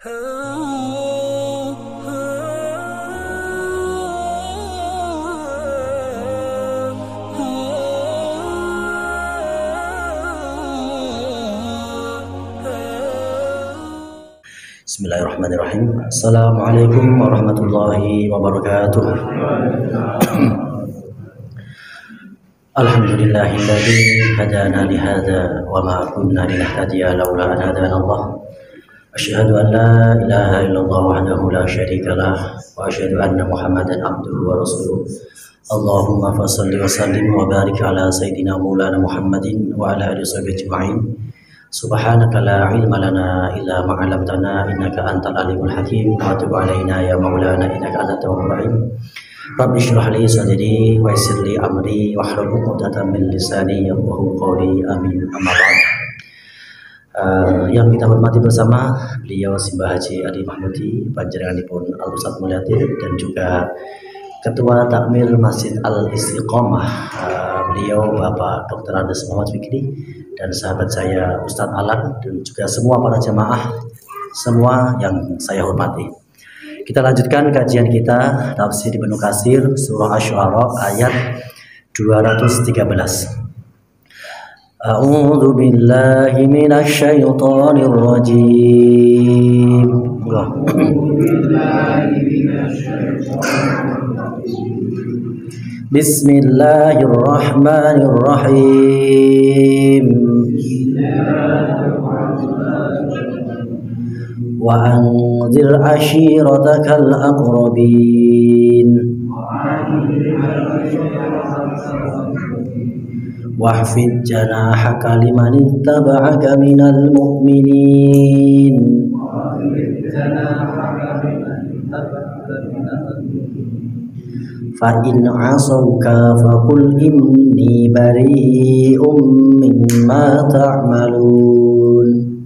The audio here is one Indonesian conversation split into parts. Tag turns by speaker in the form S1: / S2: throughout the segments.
S1: Bismillahirrahmanirrahim. Assalamualaikum warahmatullahi wabarakatuh. Alhamdulillahilladzi hadana lihada wa ma kunna linahtadiya laula an hadana Allah. Asyhadu an la ilaha illallah wahdahu la syarika lah wa asyhadu anna Muhammadan abduhu wa rasuluh. Allahumma fashalli wa sallim wa barik ala sayyidina maulana Muhammadin wa ala alihi washabihi ajma'in. Subhanaka la ilma lana illa ma 'allamtana innaka antal alimul hakim wa tub 'alaina ya maulana innaka antat tawwabur rahim. Rabbi shrah li sadri wa yassir li amri wahlul 'uqdatam min lisani yafqahu qawli amin amma ba'd. Yang kita hormati bersama beliau Simbah Haji Adi Mahmudi panjenenganipun Al Ustaz Mulyatin dan juga Ketua Takmir Masjid Al Istiqomah, beliau Bapak Dr. Andes Muhammad Fikri, dan sahabat saya Ustadz Alan, dan juga semua para jamaah semua yang saya hormati. Kita lanjutkan kajian kita tafsir Ibnu Katsir surah Asy-Syu'ara ayat 213. A'udzu billahi minasy syaithanir rajim. Bismillahirrahmanirrahim. Wa anzir ashiratakal aqrabin wahfid janahaka liman ittaba'aka minal mu'minin. Fa in 'asawka faqul inni bari'um mimma ta'malun.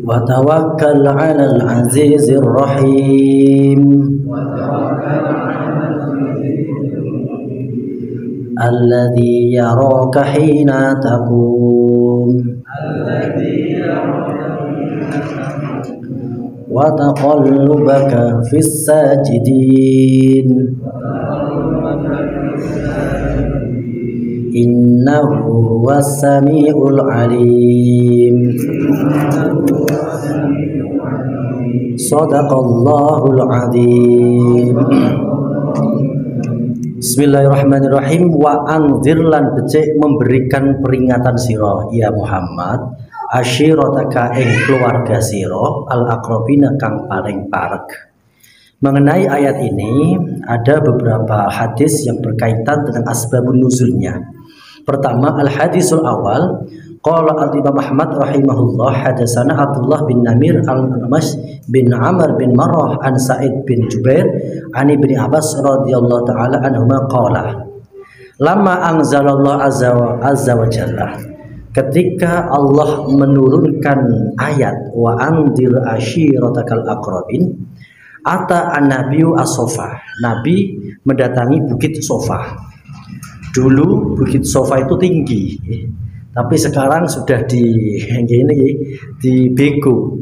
S1: Wa tawakkal 'alal 'azizir rahim alladzi yaraka hina taqum wa taqallubaka fis sajidin innahu huwas samiul alim. Shadaqallahul adzim. Bismillahirrahmanirrahim. Wa anzir lan becik memberikan peringatan sira ya Muhammad asyirataka ing keluarga sira al aqrabina kang paling parek. Mengenai ayat ini ada beberapa hadis yang berkaitan dengan asbabun nuzulnya. Pertama, al hadisul awal qala al-Imam Ahmad rahimahullah hadatsana Abdullah bin Namir al-Amash bin Amr bin Marrah an Sa'id bin Jubair an Ibnu Abbas radhiyallahu taala anhuma qala lamma anzalallahu azza wa jalla, ketika Allah menurunkan ayat wa anzir ashiratakal aqrabin, ata an-nabiyyu as-Safa, Nabi mendatangi Bukit Safa. Dulu Bukit Safa itu tinggi, tapi sekarang sudah dibego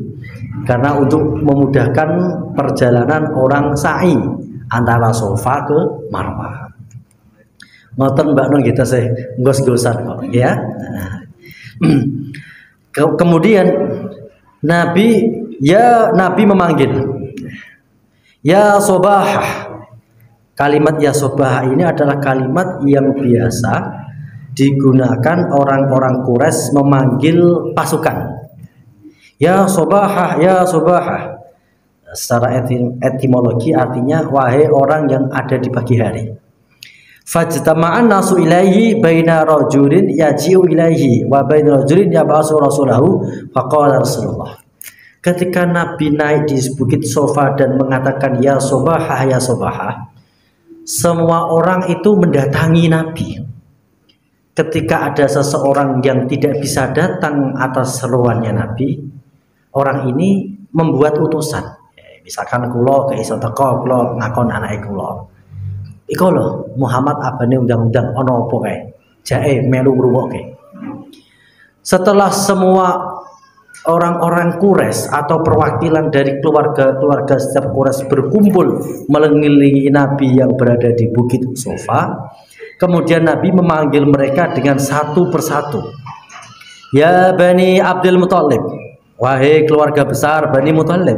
S1: karena untuk memudahkan perjalanan orang sa'i antara Safa ke Marwah. Ngoten Mbak Nun kita sih ngos-ngosan kok ya. Kemudian Nabi memanggil ya Sobahah. Kalimat ya Sobahah ini adalah kalimat yang biasa digunakan orang-orang Quraisy memanggil pasukan. Ya Sobahah, ya Sobahah. Secara etimologi artinya wahai orang yang ada di pagi hari. Fajtama'an nasu ilaihi baina rajulin yaji'u ilaihi wa baina rajulin yab'asu rasulahu faqala Rasulullah. Ketika Nabi naik di Bukit Safa dan mengatakan ya Sobahah, ya Sobahah, semua orang itu mendatangi Nabi. Ketika ada seseorang yang tidak bisa datang atas seruannya Nabi, orang ini membuat utusan. Misalkan kula ke iso teko, kula ngakon anake kula. Iku lho, Muhammad abane undang-undang ana apa kae? jae melu ngrungokke. Setelah semua orang-orang Quraisy atau perwakilan dari keluarga setiap Quraisy berkumpul mengelilingi Nabi yang berada di Bukit Sofa, kemudian Nabi memanggil mereka dengan satu persatu. Ya Bani Abdul Muthalib, wahai keluarga besar Bani Muthalib.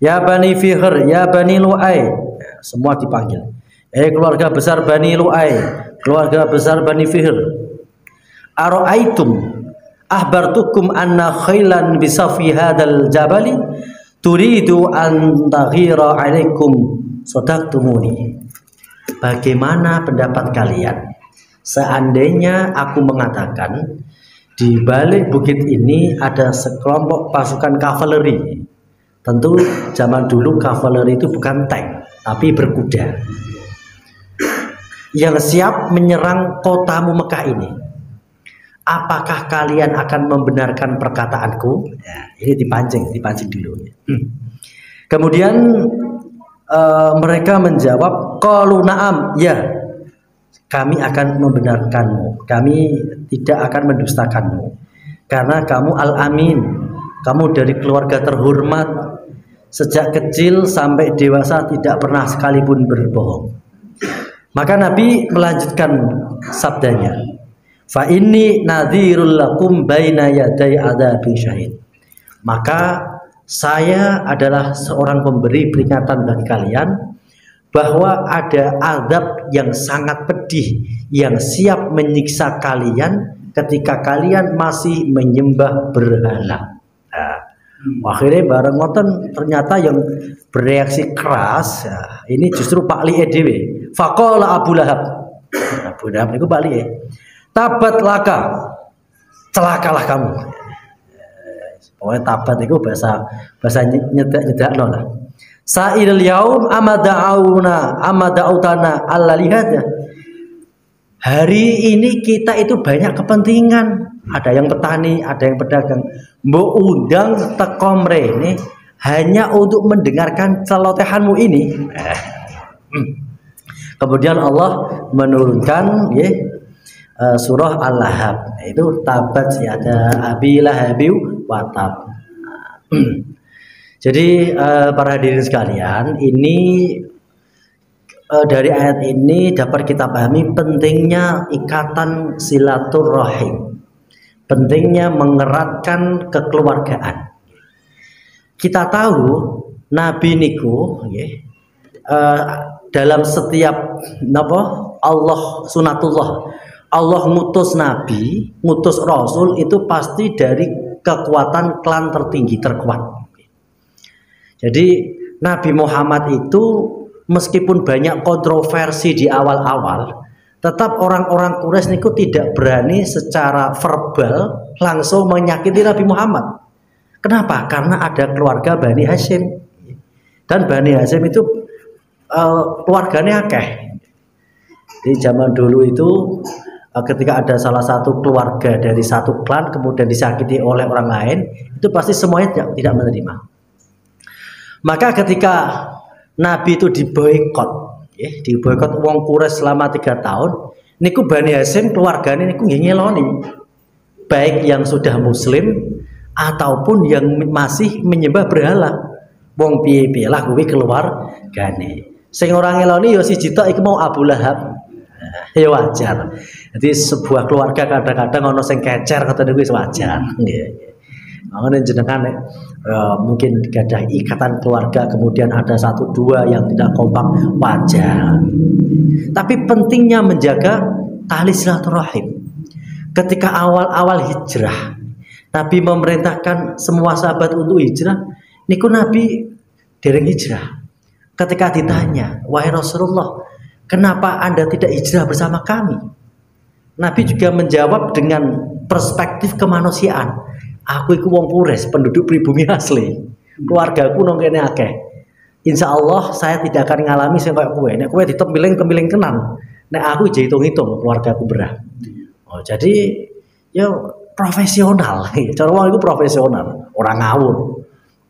S1: Ya Bani Fihr, ya Bani Lu'ay, semua dipanggil. Keluarga besar Bani Lu'ay, keluarga besar Bani Fihr. Ara'aitum ahbartukum anna khailan bisafi hadal jabali turidu an taghira alaikum sadaqtumuni. Bagaimana pendapat kalian seandainya aku mengatakan di balik bukit ini ada sekelompok pasukan kavaleri? Tentu zaman dulu kavaleri itu bukan tank, tapi berkuda, yang siap menyerang kotamu Mekah ini. Apakah kalian akan membenarkan perkataanku? Ya, ini dipancing dulu. Kemudian mereka menjawab, qalu na'am, ya, kami akan membenarkanmu, kami tidak akan mendustakanmu, karena kamu al-amin, kamu dari keluarga terhormat, sejak kecil sampai dewasa tidak pernah sekalipun berbohong. Maka Nabi melanjutkan sabdanya, fa inni nadhirul lakum baina yaday adzabin syahid. Maka saya adalah seorang pemberi peringatan bagi kalian bahwa ada azab yang sangat pedih yang siap menyiksa kalian ketika kalian masih menyembah berhala. Akhirnya bareng ngoten ternyata yang bereaksi keras ya, ini justru Pak Li dhewe. Faqala Abu Lahab. Abu Lahab niku Pak Li. Tabat laka. Celakalah kamu. Pokoknya tabat itu bahasa nyedak-nyedakno lah. Sa'il yaum amada'autana allalihada. Hari ini kita itu banyak kepentingan. Ada yang petani, ada yang pedagang. Mbok undang teko mrene hanya untuk mendengarkan celotehanmu ini. Kemudian Allah menurunkan surah Al-Lahab, itu tabat yada abi lahabi wa tab. Jadi para hadirin sekalian, ini dari ayat ini dapat kita pahami pentingnya ikatan silaturahim, pentingnya mengeratkan kekeluargaan. Kita tahu Nabi niku dalam setiap Allah sunatullah, Allah ngutus Nabi, ngutus Rasul itu pasti dari kekuatan klan tertinggi, terkuat. Jadi Nabi Muhammad itu meskipun banyak kontroversi di awal-awal, tetap orang-orang Quraisy niku tidak berani secara verbal langsung menyakiti Nabi Muhammad. Kenapa? Karena ada keluarga Bani Hashim, dan Bani Hashim itu keluarganya akeh. Di zaman dulu itu ketika ada salah satu keluarga dari satu klan kemudian disakiti oleh orang lain, itu pasti semuanya tidak menerima. Maka ketika Nabi itu diboikot, diboikot wong Quraisy selama 3 tahun, niku Bani Hashim keluarganya niku ngeloni, baik yang sudah muslim ataupun yang masih menyembah berhala. Wong piye-piye lah kuwi keluargane. Sing ora ngeloni ya siji tok iku mau Abu Lahab. Ya wajar. Jadi sebuah keluarga kadang-kadang ono sing kecer kata niku wis wajar. Nggih. Makanya jenengan mungkin gadah ikatan keluarga kemudian ada 1-2 yang tidak kompak, wajar. Tapi pentingnya menjaga tali silaturahim. Ketika awal-awal hijrah, Nabi memerintahkan semua sahabat untuk hijrah. Niku Nabi dereng hijrah. Ketika ditanya, wahai Rasulullah, kenapa Anda tidak hijrah bersama kami? Nabi juga menjawab dengan perspektif kemanusiaan. Aku iku wong Quraisy, penduduk pribumi asli. Keluargaku nang kene akeh. Insya Allah saya tidak akan ngalami sing koyo kowe. Nek kowe ditempiling tenan. Nek aku hitung-hitung keluargaku berah. Oh, jadi ya profesional. Cara wong iku profesional, orang ngawur.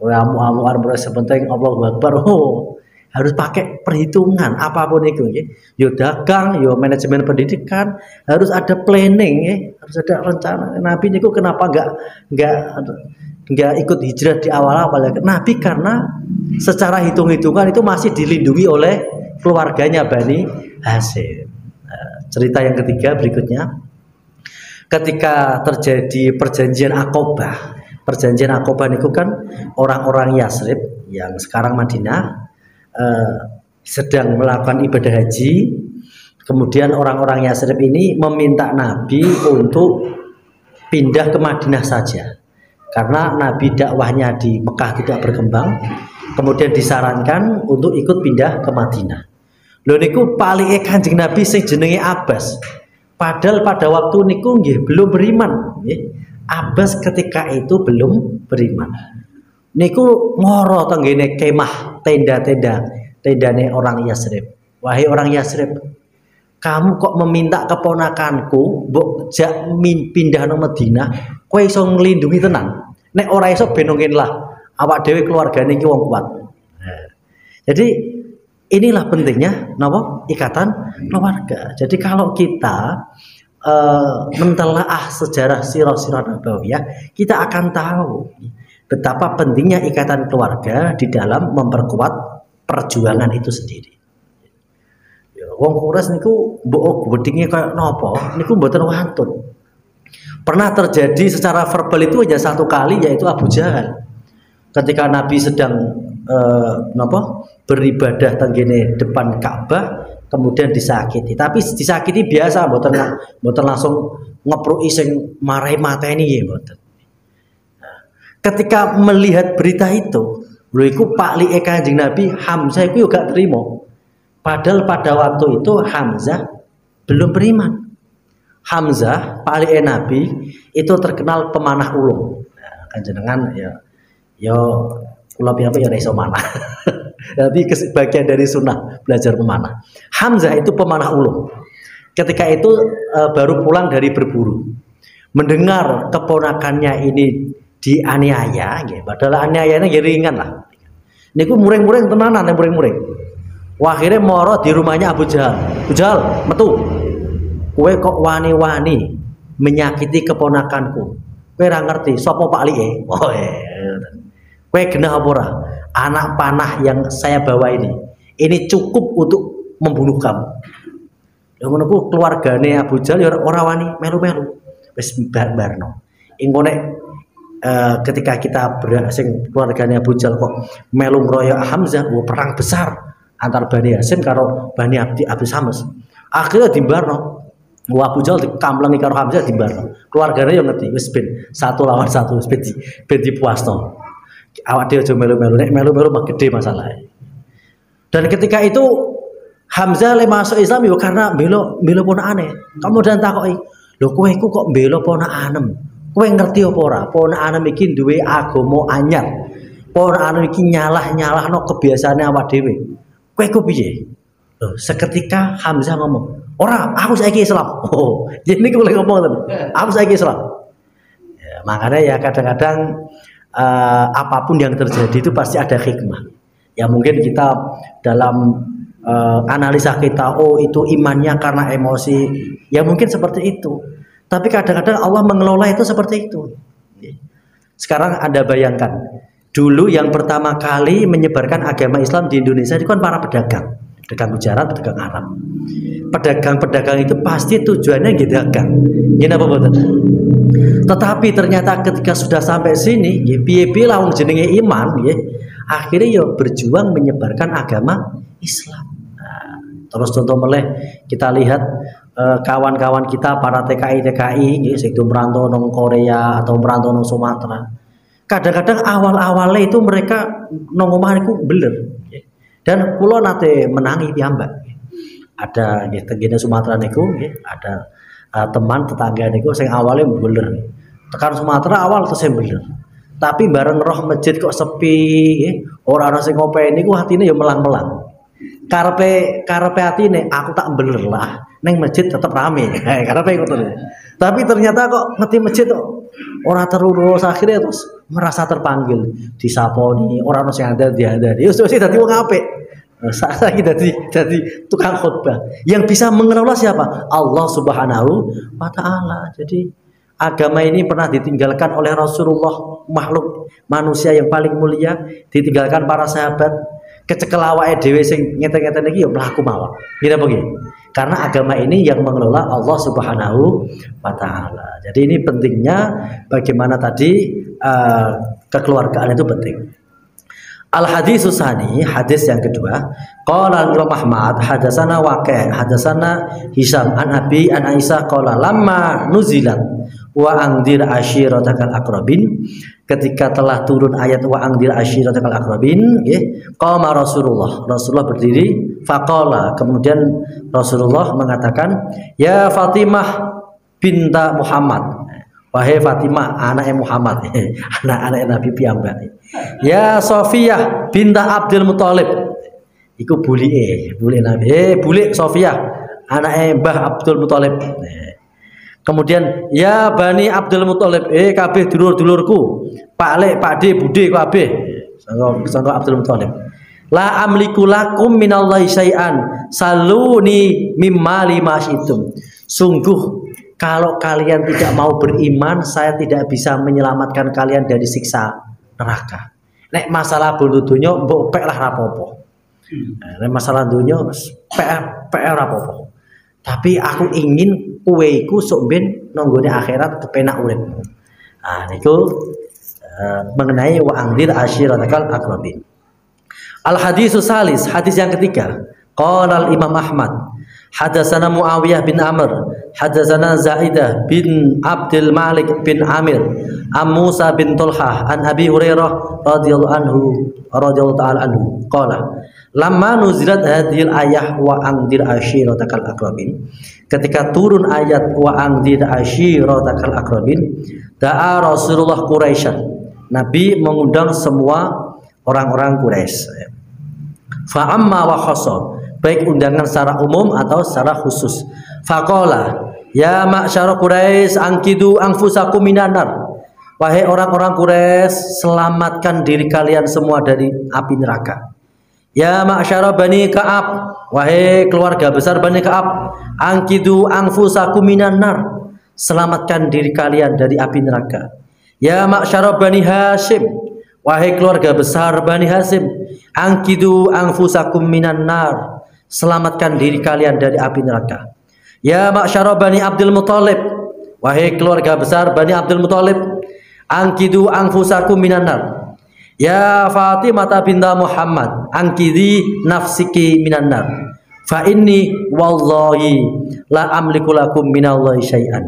S1: Ora amu-amuan beres penting Allahu Akbar. Oh, harus pakai perhitungan apapun itu ya. Yo dagang, yo manajemen pendidikan, harus ada planning ya, harus ada rencana. Nabi niku kenapa enggak ikut hijrah di awal-awal ya? Nabi karena secara hitung-hitungan itu masih dilindungi oleh keluarganya Bani Hasyim. Cerita yang ketiga berikutnya, ketika terjadi perjanjian Aqabah. Perjanjian Aqabah itu kan orang-orang Yasrib yang sekarang Madinah sedang melakukan ibadah haji. Kemudian orang-orang Yasrib ini meminta Nabi untuk pindah ke Madinah saja, karena Nabi dakwahnya di Mekah tidak berkembang. Kemudian disarankan untuk ikut pindah ke Madinah. Lho niku palike Kanjeng Nabi sing jenenge Abbas. Padahal pada waktu niku nggih belum beriman, nggih. Abbas ketika itu belum beriman. Niku moro tenggene kemah tendane orang Yasrib. Wahai orang Yasrib, kamu kok meminta keponakanku mbok jak pindah nang Madinah, kowe iso nglindungi tenan. Nek ora iso benongin lah, awak dhewe keluargane iki wong kuat. Jadi inilah pentingnya napa ikatan keluarga. Jadi kalau kita mentelaah sejarah sirah-sirah nabawiyah, kita akan tahu betapa pentingnya ikatan keluarga di dalam memperkuat perjuangan itu sendiri. Ya, wong Quraisy niku mbok gedhinge kaya napa niku mboten wantun. Pernah terjadi secara verbal itu hanya satu kali, yaitu Abu Jahal. Ketika Nabi sedang beribadah tenggene depan Ka'bah, kemudian disakiti. Tapi disakiti biasa, mboten langsung ngepruki sing marahi mateni nggih mboten. Ketika melihat berita itu, lho iku Pak Li Kanjeng Nabi Hamzah iku juga terima. Padahal pada waktu itu Hamzah belum beriman. Hamzah, Pak Li Nabi itu terkenal pemanah ulung. Nah, kanjenengan ya kula piyambak ya iso manah. Nanti bagian dari sunnah belajar memanah. Hamzah itu pemanah ulung. Ketika itu baru pulang dari berburu, mendengar keponakannya ini dianiaya, ya, padahal aniayanya ringan lah. Niku muring-muring tenanan, muring-muring. Wah, akhirnya moro di rumahnya Abu Jahal. Abu Jahal, metu. Kowe kok wani-wani menyakiti keponakanku. Kowe ora ngerti sapa Pak Li? Oh, kowe genah apa ora? Anak panah yang saya bawa ini cukup untuk membunuh kamu. Lha ngono ku keluargane Abu Jahal ora wani melu-melu. Wis barno. Engko nek ketika kita sing keluargane Abu Jahal kok melu ngroyok Hamzah, perang besar antar Bani Hasyim karo Bani Abdi Syams. Akhirnya dimbarno. Abu Jahal dikamplengi karo Hamzah dimbarno. Keluargane yo ngerti wis ben 1 lawan 1 wis ben dipuasno. Awak dia aja melu-melu, nek melu-melu mah gede masalahnya. Dan ketika itu Hamzah le masuk Islam yo karena belo ponakane. Kemudian takoki, "Lho kowe iku kok belo ponakanem? Kowe ngerti apa ora? Ponakanem iki duwe agama anyar. Ponakanem iki nyalah-nyalahno kebiasaane awak dhewe. Kowe iku piye?" Loh, seketika Hamzah ngomong, "Ora, aku saiki Islam." Oh, jadi niku boleh ngomong tenan. Aku saiki Islam. Ya, makanya ya kadang-kadang apapun yang terjadi itu pasti ada hikmah. Ya mungkin kita dalam analisa kita, oh itu imannya karena emosi, ya mungkin seperti itu. Tapi kadang-kadang Allah mengelola itu seperti itu. Sekarang Anda bayangkan, dulu yang pertama kali menyebarkan agama Islam di Indonesia itu kan para pedagang Gujarat, pedagang Arab. Pedagang-pedagang itu pasti tujuannya gitu dagang. Ini apa betul? Tetapi ternyata ketika sudah sampai sini, piye-piye lah wong jenenge iman, akhirnya ya berjuang menyebarkan agama Islam. Nah, terus contoh meleh kita lihat kawan-kawan kita para TKI, itu merantau nong Korea atau merantau nong Sumatera. Kadang-kadang awal-awalnya itu mereka nong omah itu beler. Dan kula nate menangi piyambak. Ada nggih tengene Sumatera niku nggih, ada teman tetangga niku sing awalnya beler. Tekan Sumatera awal terus beler. Tapi bareng roh masjid kok sepi, ora ana sing ngopeni niku hatine ya melang-melang. Karepe atine aku tak beler lah, neng masjid tetep rame. Karepe ngoten. Tapi ternyata kok ngerti masjid kok ora terurus, akhirnya terus merasa terpanggil, disaponi, ora ono sing ada diandani. Wis dadi wong apik. Saya jadi tukang khutbah. Yang bisa mengelola siapa? Allah Subhanahu wa taala. Jadi agama ini pernah ditinggalkan oleh Rasulullah, makhluk manusia yang paling mulia, ditinggalkan para sahabat. Kecekel awake dhewe sing ngeten-ngeten iki ya mlaku mawon. Gini apa nggih? Karena agama ini yang mengelola Allah Subhanahu wa taala. Jadi ini pentingnya bagaimana tadi kekeluargaan itu penting. Al hadis tsani, hadis yang kedua, qala Imam Ahmad hadatsana Waqi' hadatsana Hisam an Abi an Aisyah qala lamma nuzilat wa angdir ashiratakal aqrabin, ketika telah turun ayat wa angdir ashiratakal aqrabin, qama Rasulullah berdiri, faqala, kemudian Rasulullah mengatakan, ya Fatimah binta Muhammad, wahai Fatimah anaknya Muhammad, anak Nabi piyambak, ya Sofiyah binta Abdul Muthalib, iku bulike Nabi, bulik Sofiyah anaknya Mbah Abdul Muthalib. Kemudian ya Bani Abdul Muthalib, kabeh dulur-dulurku, Pak Lek, Pak De, Bude kabeh sangga Abdul Muthalib. La amliku lakum minallahi syai'an saluni mimma limasyitum. Sungguh kalau kalian tidak mau beriman, saya tidak bisa menyelamatkan kalian dari siksa neraka. Nek masalah bondo donya mbok pek lah rapopo. Nek masalah donya pek rapopo. Tapi aku ingin kuweku sok ben nonggone akhirat kepenak urip. Nah niku mengenai wa angdir ashiratakal aqrabin. Al hadisus salis, hadis yang ketiga, qala al Imam Ahmad hadatsana Muawiyah bin Amr hadatsana Zaidah bin Abdul Malik bin Amir an Musa bin Tulhah an Abi Hurairah radhiyallahu ta'ala anhu qala lamma nuzilat hadhil ayah wa angdir ashiratakal aqrabin, ketika turun ayat wa angdir ashiratakal aqrabin, da'a Rasulullah Quraisyan, Nabi mengundang semua orang-orang Quraisy. Fa amma wa khassa, baik undangan secara umum atau secara khusus. Faqala ya ma'syara Quraisy angkidu anfusakum minan nar, wahai orang-orang Quraisy selamatkan diri kalian semua dari api neraka. Ya ma'syara Bani Ka'ab, wahai keluarga besar Bani Ka'ab, angkidu anfusakum minan nar, selamatkan diri kalian dari api neraka. Ya ma'syara Bani Hashim, wahai keluarga besar Bani Hashim, angkidu anfusakum minan nar, selamatkan diri kalian dari api neraka. Ya ma'syara Bani Abdul Muthalib, wahai keluarga besar Bani Abdul Muthalib, angkidu anfusakum minan nar. Ya Fatimah binta Muhammad, angkidi nafsiki minan nar, fa inni wallahi la amliku lakum minallahi syai'an.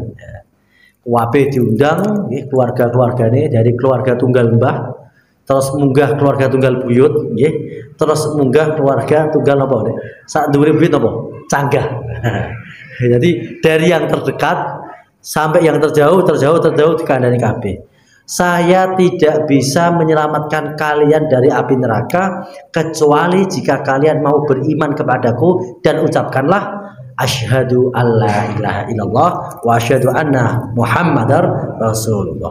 S1: Wabe diundang keluarga-keluargane dari keluarga tunggal mbah, terus munggah keluarga tunggal buyut, terus munggah keluarga tunggal apa nih? Sak dhuwure buyut apa? Canggah. Jadi dari yang terdekat sampai yang terjauh dikandani kabeh. Saya tidak bisa menyelamatkan kalian dari api neraka kecuali jika kalian mau beriman kepadaku dan ucapkanlah asyhadu alla ilaha illallah wa asyhadu anna muhammadar rasulullah.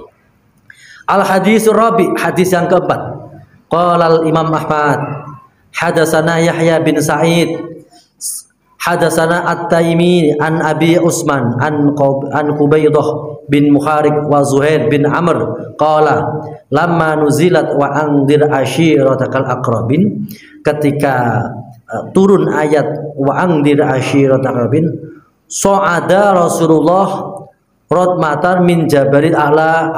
S1: Al hadisur rabi, hadis yang keempat, qala al Imam Ahmad hadatsana Yahya bin Sa'id hadatsana At-Taimi an Abi Usman an Qubaidah bin Mukharib wa Zuhair bin Amr qala lamma nuzilat wa angdir ashiratakal aqrabin, ketika turun ayat wa angdir ashiratakal aqrabin, so'ada Rasulullah rodmatan min jabalil a'la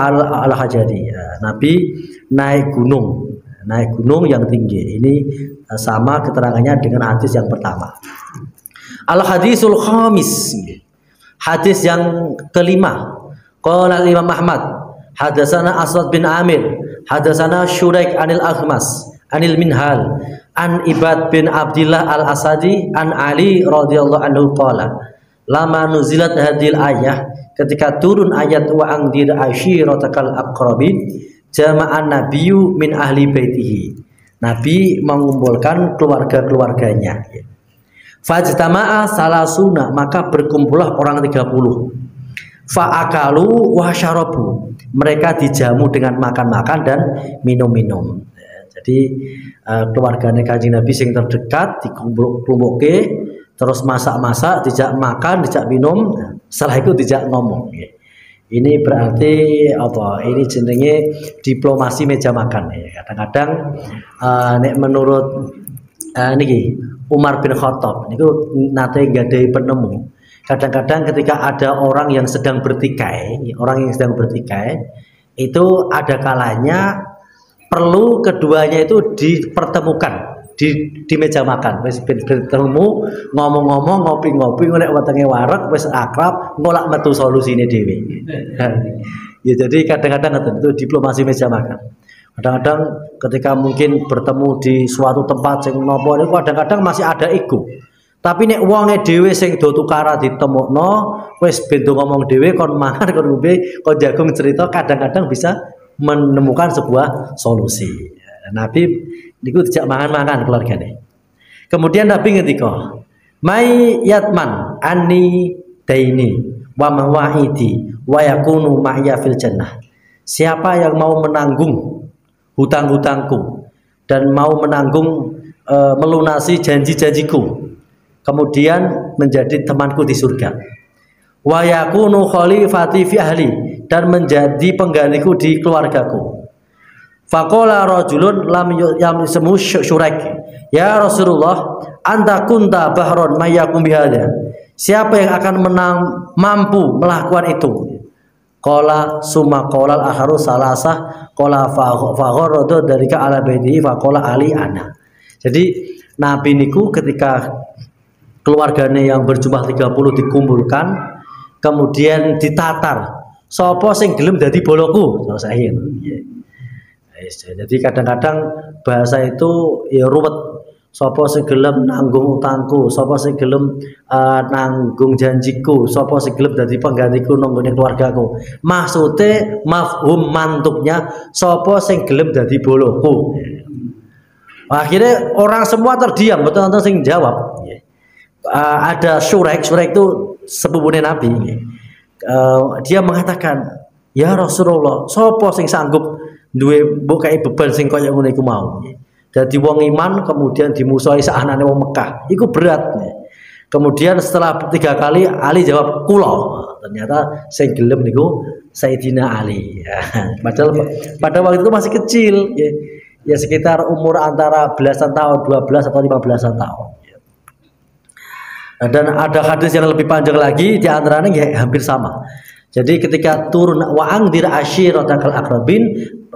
S1: al-hajari, Nabi naik gunung yang tinggi. Ini sama keterangannya dengan hadis yang pertama. Al hadisul khamis, hadis yang kelima, qala Imam Ahmad hadatsana Aswad bin Amir hadatsana Syuraik anil Akhmas anil Minhal an Ibad bin Abdillah al Asadi an Ali radhiyallahu anhu qala lama nuzilat hadil ayah, ketika turun ayat wa angdir ashiratakal aqrabin, jama'an nabiyyu min ahli baitihi, Nabi mengumpulkan keluarga-keluarganya. Fajtama'a salasuna, maka berkumpullah orang 30. Fa'akalu wa syarabu, mereka dijamu dengan makan-makan dan minum-minum. Jadi keluargane Kanjeng Nabi sing terdekat dikumpul-kumpulke, terus masak-masak, dijak makan, dijak minum, setelah itu dijak ngomong. Ini berarti apa? Ini jenenge diplomasi meja makan. Kadang-kadang nek menurut niki Umar bin Khattab niku nate nggadahi penemu. Kadang-kadang ketika ada orang yang sedang bertikai, itu ada kalanya perlu keduanya itu dipertemukan di meja makan. Wis bertemu, ngomong-ngomong, ngopi-ngopi, nek wetenge wareg wis akrab, ngolak metu solusine dhewe. Ya jadi kadang-kadang itu diplomasi meja makan. Kadang-kadang ketika mungkin bertemu di suatu tempat sing napa niku kadang-kadang masih ada ego. Tapi nek wonge dhewe sing do tukara ditemukno, wis bendo ngomong dhewe kon mangan kon ngombe, kon jagung cerita, kadang-kadang bisa menemukan sebuah solusi. Nabi niku dijak mangan-mangan keluargane. Kemudian Nabi ngendika, "Mai yatman anni daini wa mawaidi wa yakunu ma'ya fil jannah." Siapa yang mau menanggung hutang-hutangku dan mau menanggung melunasi janji-janjiku, kemudian menjadi temanku di surga. Wa yakunu khalifati fi ahli, dan menjadi penggantiku di keluargaku. Faqala rajulun lam yamsemu syuraik, ya Rasulullah, anta kunta bahron mayyakum bihadza. Siapa yang akan mampu melakukan itu? Qala summa qala al-akharu salasah qala fagharada dalika ala baitihi faqala ali ana. Jadi Nabi niku ketika keluarganya yang berjumlah 30 dikumpulkan, kemudian ditatar, sapa sing gelem dadi boloku, selesai. Jadi kadang-kadang bahasa itu ya ruwet. Sapa sing gelem nanggung utangku, sapa sing gelem nanggung janjiku, sapa sing gelem dadi penggantiku nang nggone keluargaku. Maksude mafhum mantuknya sapa sing gelem dadi boloku. Akhirnya orang semua terdiam, betul-betul sing jawab. Ada Syuraik itu sepupunya Nabi. Dia mengatakan, ya Rasulullah, sapa sing sanggup duwe mbok kae beban sing kaya ngene iku mau. Jadi wong iman kemudian dimusuhi saanane wong Mekah, itu berat. Kemudian setelah 3 kali Ali jawab kula. Ternyata sing gelem niku Sayyidina Ali. Padahal pada waktu itu masih kecil, ya sekitar umur antara belasan tahun, 12 atau 15-an tahun. Dan ada hadis yang lebih panjang lagi, di antaranya ya hampir sama. Jadi ketika turun wa angdir asyiratakal aqrabin,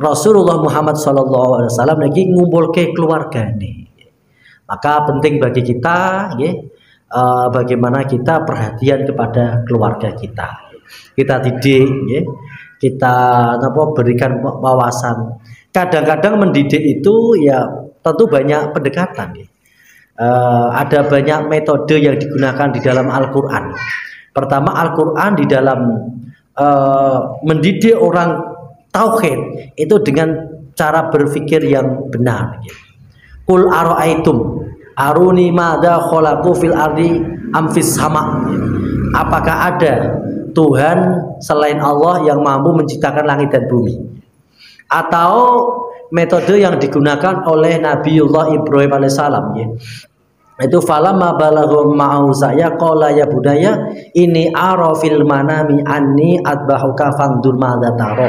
S1: Rasulullah Muhammad sallallahu alaihi wasallam lagi ngumpulke keluargane. Maka penting bagi kita bagaimana kita perhatian kepada keluarga kita. Kita didik kita berikan wawasan. Kadang-kadang mendidik itu ya tentu banyak pendekatan. Ada banyak metode yang digunakan di dalam Al-Qur'an. Pertama, Al-Qur'an di dalam mendidik orang tauhid itu dengan cara berpikir yang benar. Qul ara'aitum aruni madza khalaqu fil ardi am fis sama. Apakah ada Tuhan selain Allah yang mampu menciptakan langit dan bumi? Atau metode yang digunakan oleh Nabiullah Ibrahim alaihissalam, itu falamma balagha ma'u saya qala ya budaya ini ara fil manami anni adbahuka fandur madza tara.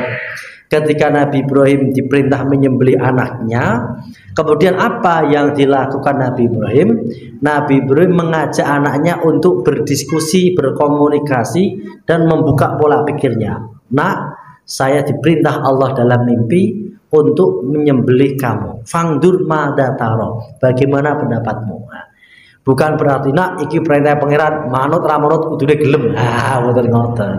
S1: Ketika Nabi Ibrahim diperintah menyembelih anaknya, kemudian apa yang dilakukan Nabi Ibrahim? Nabi Ibrahim mengajak anaknya untuk berdiskusi, berkomunikasi, dan membuka pola pikirnya. Nak, saya diperintah Allah dalam mimpi untuk menyembelih kamu. Fangdur madza tara. Bagaimana pendapatmu? Bukan berarti nak iki perintah pangeran manut ra manut kudune gelem. Mboten ngoten.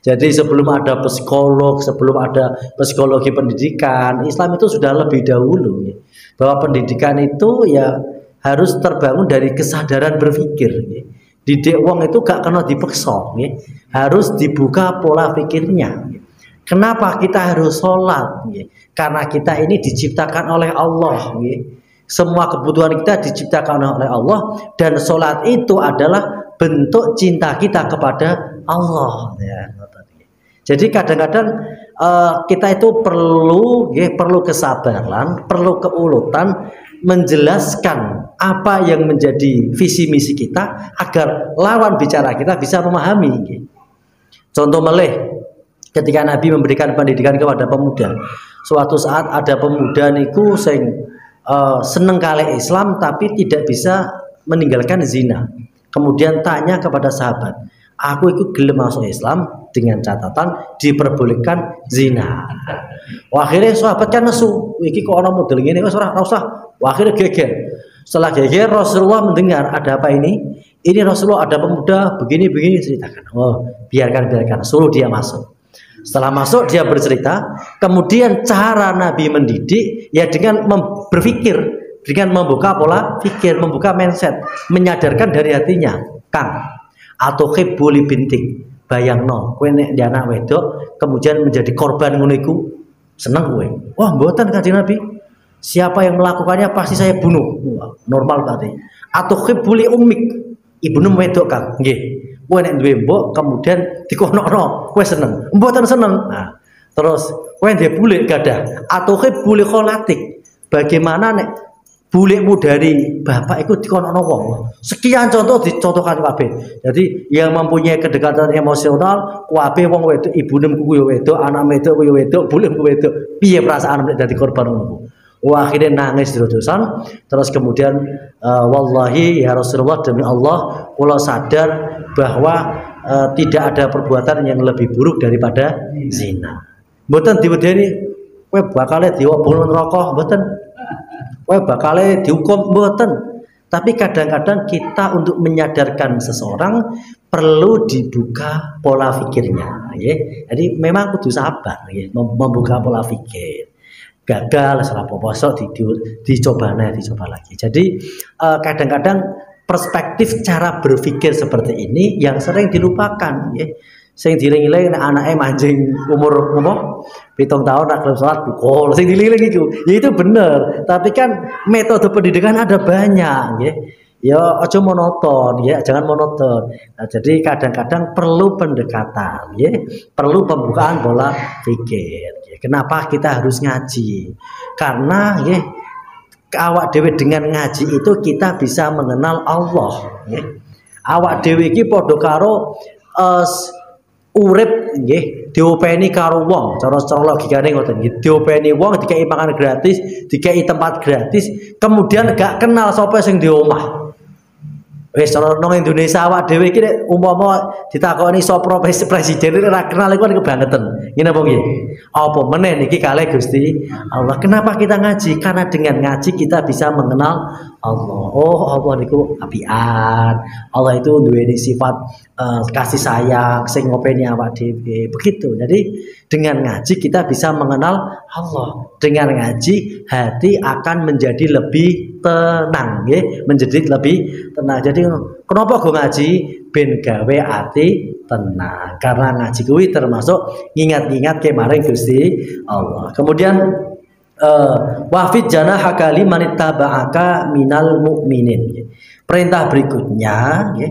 S1: Jadi sebelum ada psikolog, sebelum ada psikologi pendidikan, Islam itu sudah lebih dahulu bahwa pendidikan itu ya harus terbangun dari kesadaran berpikir. Didik wong itu gak kena dipaksa, harus dibuka pola pikirnya. Kenapa kita harus sholat? Karena kita ini diciptakan oleh Allah. Semua kebutuhan kita diciptakan oleh Allah, dan sholat itu adalah bentuk cinta kita kepada Allah. Jadi kadang-kadang kita itu perlu perlu kesabaran, perlu keuletan menjelaskan apa yang menjadi visi misi kita agar lawan bicara kita bisa memahami. Contoh meleh, ketika Nabi memberikan pendidikan kepada pemuda, suatu saat ada pemuda niku sing seneng kali Islam tapi tidak bisa meninggalkan zina. Kemudian tanya kepada sahabat, aku ikut gelem masuk Islam dengan catatan diperbolehkan zina. Wah, akhirnya sahabat kan nesu, iki kok orang model ngene wis ora usah. Wah, akhirnya geger. Setelah geger Rasulullah mendengar, ada apa ini? Ini Rasulullah ada pemuda begini-begini ceritakan. Oh, biarkan, suruh dia masuk. Setelah masuk dia bercerita, kemudian cara Nabi mendidik ya dengan berpikir, dengan membuka pola pikir, membuka mindset, menyadarkan dari hatinya, Kang, atau khibbuli bintik, bayangno, kowe nek dia anak wedok, kemudian menjadi korban ngono iku, seneng kowe. Wah, mboten Kanjeng Nabi. Siapa yang melakukannya pasti saya bunuh. Wah, normal berarti. Atau khibbuli ummik, ibnu wedok Kang. Nggih. Kowe nek duwe mbok kemudian dikonokno, kowe seneng. Mboten seneng. Nah, terus kowe ndek bulik gadah, atau khibbuli kholatik. Bagaimana nek bulikmu dari bapak itu dikonokno wong. Sekian contoh dicontohkan kabeh. Jadi yang mempunyai kedekatan emosional, kabeh wong wedok, ibune ku yo wedok, anak wedok ku yo wedok, bulikmu wedok. Piye perasaan nek dadi korban ngono? Wah, akhirnya nangis terus-terusan. Terus kemudian wallahi ya Rasulullah, demi Allah, kula sadar bahwa tidak ada perbuatan yang lebih buruk daripada zina. Mboten diwedeni kowe bakale diobong neraka, mboten. Kowe bakal dihukum, mboten. Tapi kadang-kadang kita untuk menyadarkan seseorang perlu dibuka pola pikirnya, ya. Jadi memang kudu sabar, ya, membuka pola pikir. Gagal salah posok dicoba lagi. Jadi kadang-kadang perspektif cara berpikir seperti ini yang sering dilupakan, ya. Sing diling-iling anaknya mancing umur 7 tahun nak gelem salat pukul, sing diling-iling itu. Ya itu benar, tapi kan metode pendidikan ada banyak, ya. Ya aja monoton, ya, jangan monoton. Nah, jadi kadang-kadang perlu pendekatan, ya. Perlu pembukaan pola pikir. Ya. Kenapa kita harus ngaji? Karena ya awak dhewe dengan ngaji itu kita bisa mengenal Allah, ya. Awak dhewe iki padha karo urip nggih diopeni karo wong, cara logikane ngoten nggih. Diopeni wong dikai pangan gratis, dikai tempat gratis, kemudian gak kenal sapa sing di omah. Wis cara nang Indonesia awak dhewe iki nek umpama ditakoni sapa presiden ora kenal iku kebangetan. Ngene apa nggih? Apa meneh niki kalih Gusti Allah. Kenapa kita ngaji? Karena dengan ngaji kita bisa mengenal Allah. Oh, Allah niku apian. Allah itu duweni sifat kasih sayang sing ngopeni awak dhewe. Begitu. Jadi dengan ngaji kita bisa mengenal Allah. Dengan ngaji hati akan menjadi lebih tenang, ya, menjadi lebih tenang. Jadi kenapa gue ngaji? Ben gawe hati tenang. Karena ngaji kuwi termasuk ngingat-ngingat kemarin Gusti Allah. Kemudian wafid janahaka liman ittaba'aka minal mu'minin. Perintah berikutnya, ya,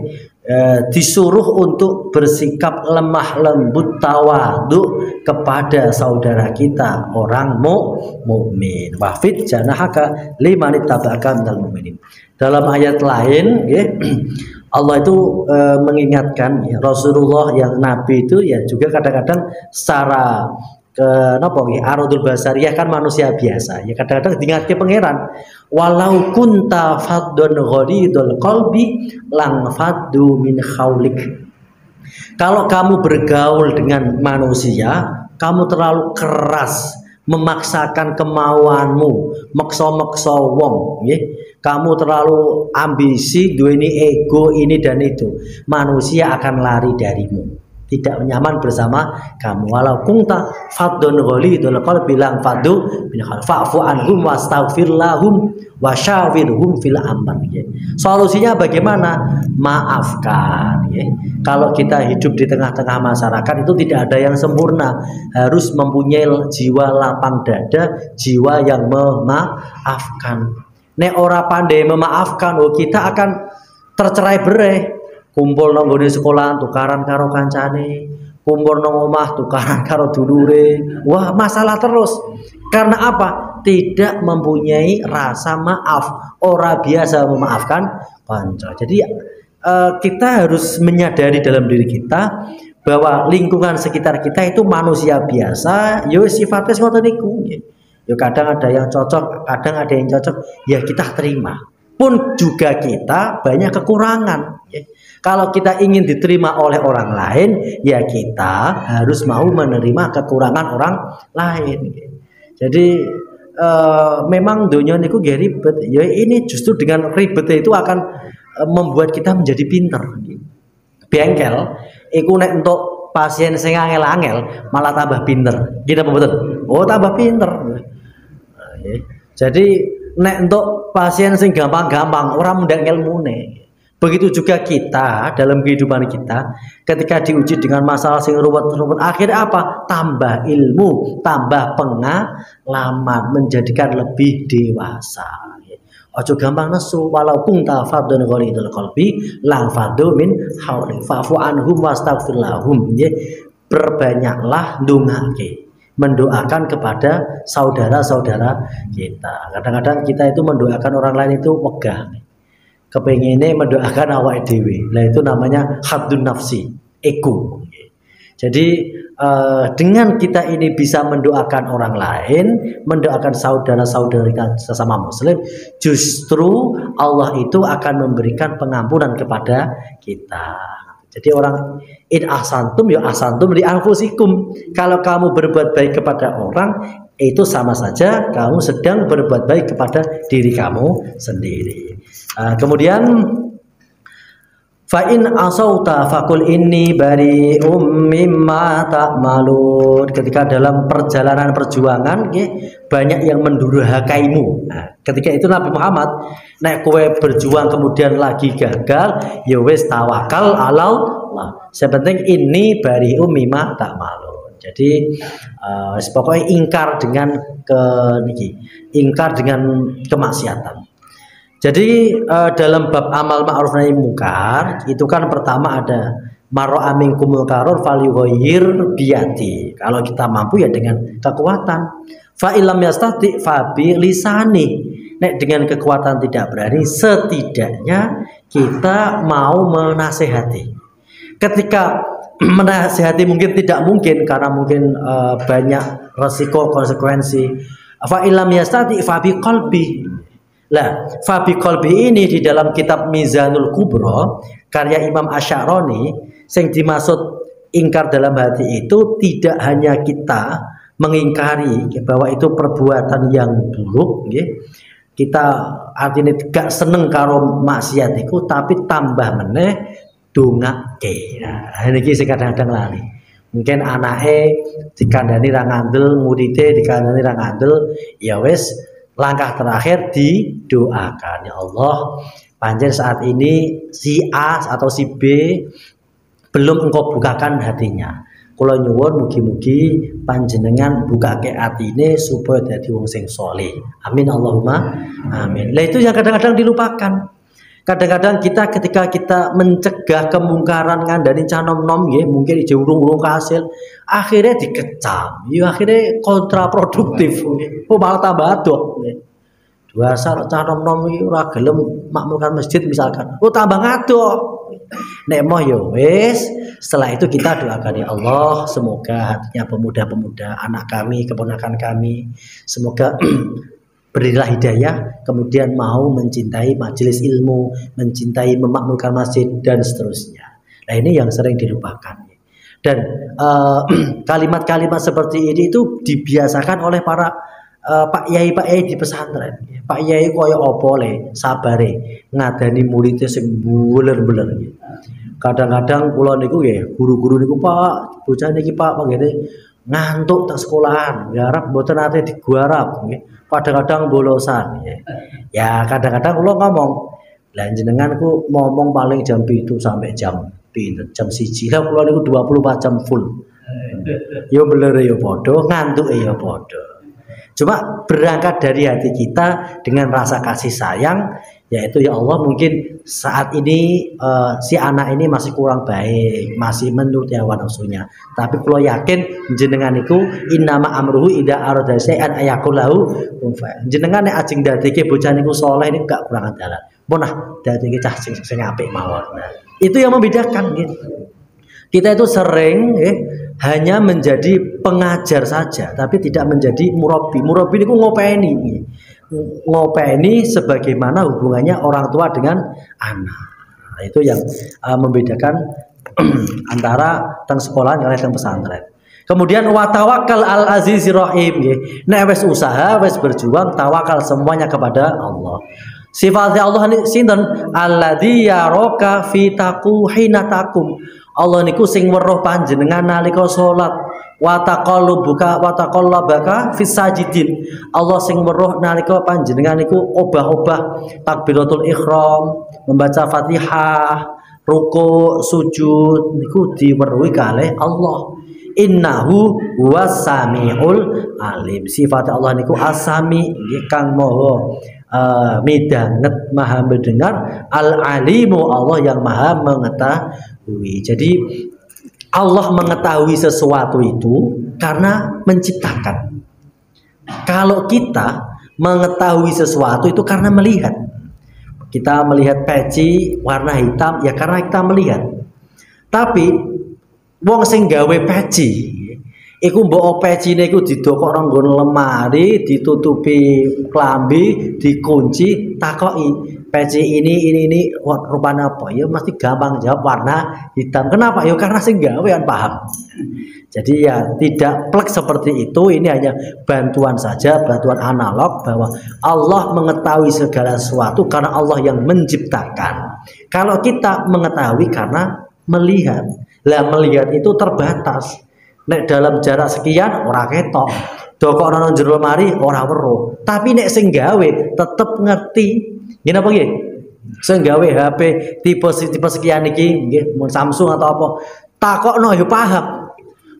S1: disuruh untuk bersikap lemah lembut tawadhu kepada saudara kita orang mukmin. Wafid janahaka liman ittaba'aka minal mu'minin. Dalam ayat lain, ya, Allah itu mengingatkan, ya, Rasulullah yang Nabi itu ya juga kadang-kadang secara arodul basariyah kan manusia biasa, ya kadang-kadang diingatke pangeran, walau kunta faddun ghalidul qalbi lang faddu min khaulik. Kalau kamu bergaul dengan manusia, kamu terlalu keras memaksakan kemauanmu, maksa-maksa wong, ya. Kamu terlalu ambisi, duweni ego ini dan itu, manusia akan lari darimu, tidak nyaman bersama kamu. Walau kunta faddun ghalidul qalbi bilang faddu bin fa'fu anhum wastaghfir lahum wasyawirhum fil amr. Solusinya bagaimana? Maafkan, ya. Kalau kita hidup di tengah-tengah masyarakat itu tidak ada yang sempurna, harus mempunyai jiwa lapang dada, jiwa yang memaafkan. Nek ora pandai memaafkan, oh, kita akan tercerai berai. Kumpul nang gone sekolah tukaran karo kancane, kumpul nang omah tukaran karo dulure. Wah, masalah terus. Karena apa? Tidak mempunyai rasa maaf, ora biasa memaafkan kanca. Jadi kita harus menyadari dalam diri kita bahwa lingkungan sekitar kita itu manusia biasa, yo sifatnya ngoten niku. Yo kadang ada yang cocok, kadang ada yang cocok, ya kita terima. Pun juga kita banyak kekurangan. Kalau kita ingin diterima oleh orang lain, ya kita harus mau menerima kekurangan orang lain. Jadi memang dunia niku gak ribet. Ya ini justru dengan ribetnya itu akan membuat kita menjadi pinter. Bengkel, iku nek untuk pasien sing angel-angel malah tambah pinter. Gitu apa betul? Oh tambah pinter. Jadi nek untuk pasien sing gampang-gampang orang mundang ilmune. Begitu juga kita dalam kehidupan kita ketika diuji dengan masalah sing ruwet-ruwet akhirnya apa? Tambah ilmu, tambah pengalaman, menjadikan lebih dewasa. Ojo gampang nesu walau kunta fadun ghalidul qalbi lang fadu min hauli fa'fu anhum wastaghfir lahum. Perbanyaklah ndongake, mendoakan kepada saudara-saudara kita. Kadang-kadang kita itu mendoakan orang lain itu wegah. Kepengennya mendoakan awak dewi, nah itu namanya haddun nafsi, ego. Jadi dengan kita ini bisa mendoakan orang lain, mendoakan saudara-saudara kita sesama muslim, justru Allah itu akan memberikan pengampunan kepada kita. Jadi orang in ahsantum ya ahsantum li anfusikum. Kalau kamu berbuat baik kepada orang, itu sama saja kamu sedang berbuat baik kepada diri kamu sendiri. Kemudian fa in asauta faqul inni bari'um mimma ta'malun. Ketika dalam perjalanan perjuangan banyak yang mendurhakaimu. Ketika itu Nabi Muhammad nek kowe berjuang kemudian lagi gagal, ya wis tawakal ala Allah. Sepenting ini bari'um mimma ta'malun. Jadi pokoknya ingkar dengan ingkar dengan kemaksiatan. Jadi dalam bab amal ma'ruf nahi munkar itu kan pertama ada maro aminkum munkarun falyughayyir biyadi. Kalau kita mampu ya dengan kekuatan. Fa illam yastati fa bi lisani. Nek dengan kekuatan tidak berani, setidaknya kita mau menasehati. Ketika menasehati mungkin tidak mungkin karena mungkin banyak resiko konsekuensi. Fa illam yastati fa bi qalbi. Lah, Fabi Kolbi ini di dalam kitab Mizanul Kubro karya Imam Asy'arani, yang dimaksud ingkar dalam hati itu tidak hanya kita mengingkari bahwa itu perbuatan yang buruk, kita artinya gak seneng karo maksiat itu, tapi tambah meneh dongake. Nah, ini sing kadang-kadang lali. Mungkin anake dikandani ra ngandel, muridé dikandani ra ngandel, ya wis langkah terakhir didoakan, ya Allah, panjen saat ini si A atau si B belum engkau bukakan hatinya. Kula nyuwun mugi-mugi panjenengan bukake atine supaya dadi wong sing saleh. Amin Allahumma amin. Lah itu yang kadang-kadang dilupakan. Kadang-kadang kita ketika kita mencegah kemungkaran ngandani canom-nom nggih, mungkin ije urung-urung kasil, akhirnya dikecam. Ya akhirnya kontraproduktif. Oh malah tambah aduk nggih. Dasar canom-nom iki ora gelem makmurkan masjid misalkan. Oh tambah ngaduk. Nek moh ya wis, setelah itu kita doakan ya Allah, semoga hatinya pemuda-pemuda anak kami, keponakan kami, semoga berilah hidayah, kemudian mau mencintai majelis ilmu, mencintai memakmurkan masjid dan seterusnya. Nah ini yang sering dilupakan. Dan kalimat-kalimat seperti ini itu dibiasakan oleh para Pak Yai di pesantren. Pak Yai koyo opo le, sabare ngadani muridnya sing buler-buler. Kadang-kadang kula niku nggih, guru-guru niku Pak, bocah niki Pak ngene ngantuk tak sekolahan, garap mboten ate diguarap nggih. Kadang-kadang bolosan ya kadang-kadang kula ngomong lah jenenganku ngomong paling jam 7 sampai jam 1 lah kula niku 24 jam full yo beler yo padha ngantuke yo padha. Cuma berangkat dari hati kita dengan rasa kasih sayang, Yaitu ya Allah mungkin saat ini si anak ini masih kurang baik, masih menuruti hawa nafsunya. Tapi kalau yakin jenengan iku innama amruhu idza arada syai'an ayaqul lahu kun fayakun. Jenengan nek ajeng dadeke bocah niku saleh ini gak kurang dalan. Munah dadeke cah sing apik mawon. Nah, itu yang membedakan gitu. Kita itu sering hanya menjadi pengajar saja, tapi tidak menjadi murabi. Murabi niku ngopeni. Ngopeni sebagaimana hubungannya orang tua dengan anak. Nah, itu yang membedakan antara teng sekolah dengan teng pesantren. Kemudian wa tawakkal al azizir rahim nggih. Nek wis usaha, wis berjuang, tawakal semuanya kepada Allah. Sifatnya Allah ini sinten? Alladzi yaraka fi hina taqum. Allah niku sing weruh panjenengan nalika salat. Wa taqallubaka fis sajidin. Allah sing weruh nalika panjenengan niku obah-obah takbiratul ihram, membaca Fatihah, ruku, sujud niku diweruhi kalih Allah. Innahu huwas-sami'ul alim. Sifat Allah niku as-sami, kang maha midanget, maha mendengar, al-alimu Allah yang maha mengetahui. Jadi Allah mengetahui sesuatu itu karena menciptakan. Kalau kita mengetahui sesuatu itu karena melihat. Kita melihat peci warna hitam ya karena kita melihat. Tapi wong sing gawe peci iku mbok pecine iku didokok nang nggon lemari, ditutupi klambi, dikunci, takoki peci ini rupanya apa? Ya mesti gampang jawab warna hitam. Kenapa? Ya karena sing gawean paham. Jadi ya tidak plek seperti itu. Ini hanya bantuan saja, bantuan analog bahwa Allah mengetahui segala sesuatu karena Allah yang menciptakan. Kalau kita mengetahui karena melihat. Lah melihat itu terbatas. Nek dalam jarak sekian ora ketok. Dokok nang jero lemari ora weruh. Tapi nek sing gawe tetep ngerti. Gini apa nggih? Sing gawe HP tipe sekian iki nggih, mun Samsung atau apa. Takokno yo paham.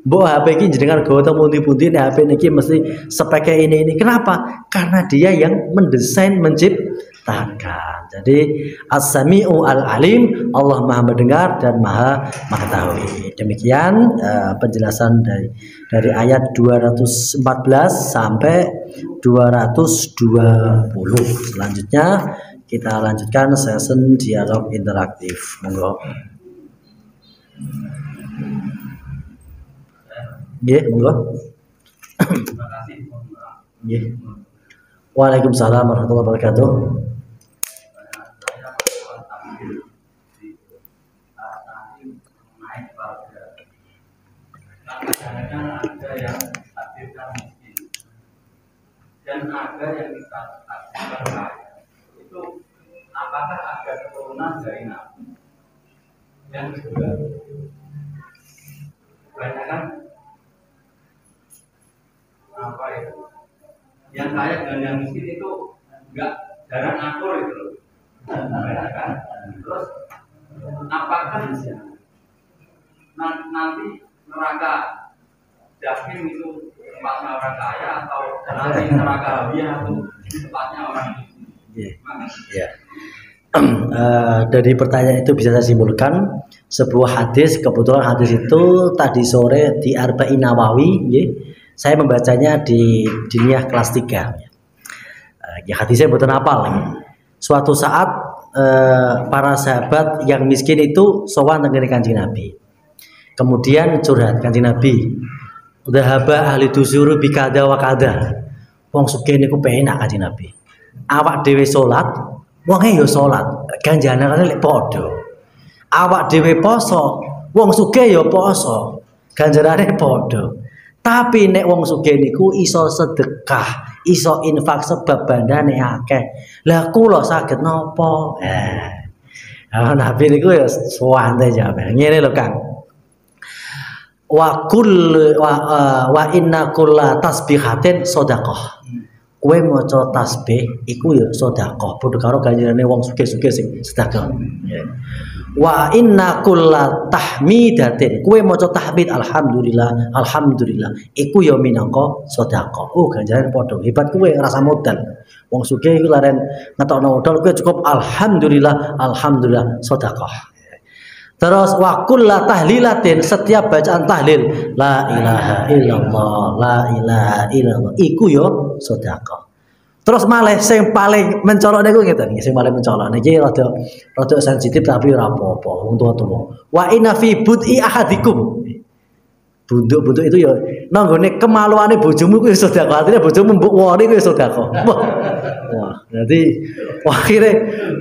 S1: Mbok HP iki jenengan gawe teng pundi-pundi nek HP niki mesti speknya ini. Kenapa? Karena dia yang mendesain, menciptakan. Jadi as-sami'u al-alim, Allah Maha mendengar dan Maha mengetahui. Demikian penjelasan dari ayat 214 sampai 220. Selanjutnya kita lanjutkan session dialog interaktif. Monggo. Nggih, monggo. Nggih. Waalaikumsalam warahmatullahi wabarakatuh.
S2: Ada yang takdirkan miskin dan ada yang kita takdirkan kaya. Itu apakah ada keturunan dari Nabi? Yang kedua, kebanyakan apa ya? Yang kaya dan yang miskin itu enggak jarang akur itu loh. Kebanyakan. Terus apakah nanti neraka Jahim itu tempatnya orang kaya atau nanti neraka Habiyah itu tempatnya orang miskin?
S1: Yeah. Dari pertanyaan itu bisa saya simpulkan sebuah hadis. Kebetulan hadis itu tadi sore di Arba'in Nawawi, saya membacanya di Diniyah kelas 3. Ya hadisnya betul hafal. Suatu saat para sahabat yang miskin itu sowan dengan Kanjeng Nabi. Kemudian curhat Kanjeng Nabi, "Dhahaba ahli dusuru bi kada wa kada." Wong sugih niku penak Kanjeng Nabi. Awak dhewe salat, wonge ya salat, ganjarane lek padha. Awak dhewe poso, wong sugih ya poso, ganjarane padha. Tapi nek wong sugih niku iso sedekah, iso infak sebab bandane akeh. Lah kula saged napa? Nabi niku ya suwante jawab. Ngene lho Kang. Wa inna kulla tasbihatin shadaqah. Kowe maca tasbih iku ya sedekah, padha karo ganjarane wong sugih-sugih sing sedekah. Wa inna kulla tahmidatin, kowe maca tahmid alhamdulillah alhamdulillah iku ya minangka sedekah. Oh ganjaran padha. Hebat kowe rasa modal. Wong sugih iku laren ngetokno modal kowe cukup alhamdulillah alhamdulillah sedekah. Terus wa kulla tahlilatin, setiap bacaan tahlil la ilaha illallah la ilaha illallah iku ya sedekah. Terus malah sing paling mencolok niku ngeten, sing paling mencolok niki rada sensitif tapi ora apa-apa wong tuwa-tuwa. Wa inna fi bud'i ahadikum. Bunduk-bunduk itu ya nanggone kemaluane bojomu kuwi sedekah, artine bojomu mbok wori kuwi sedekah. Wah, dadi akhire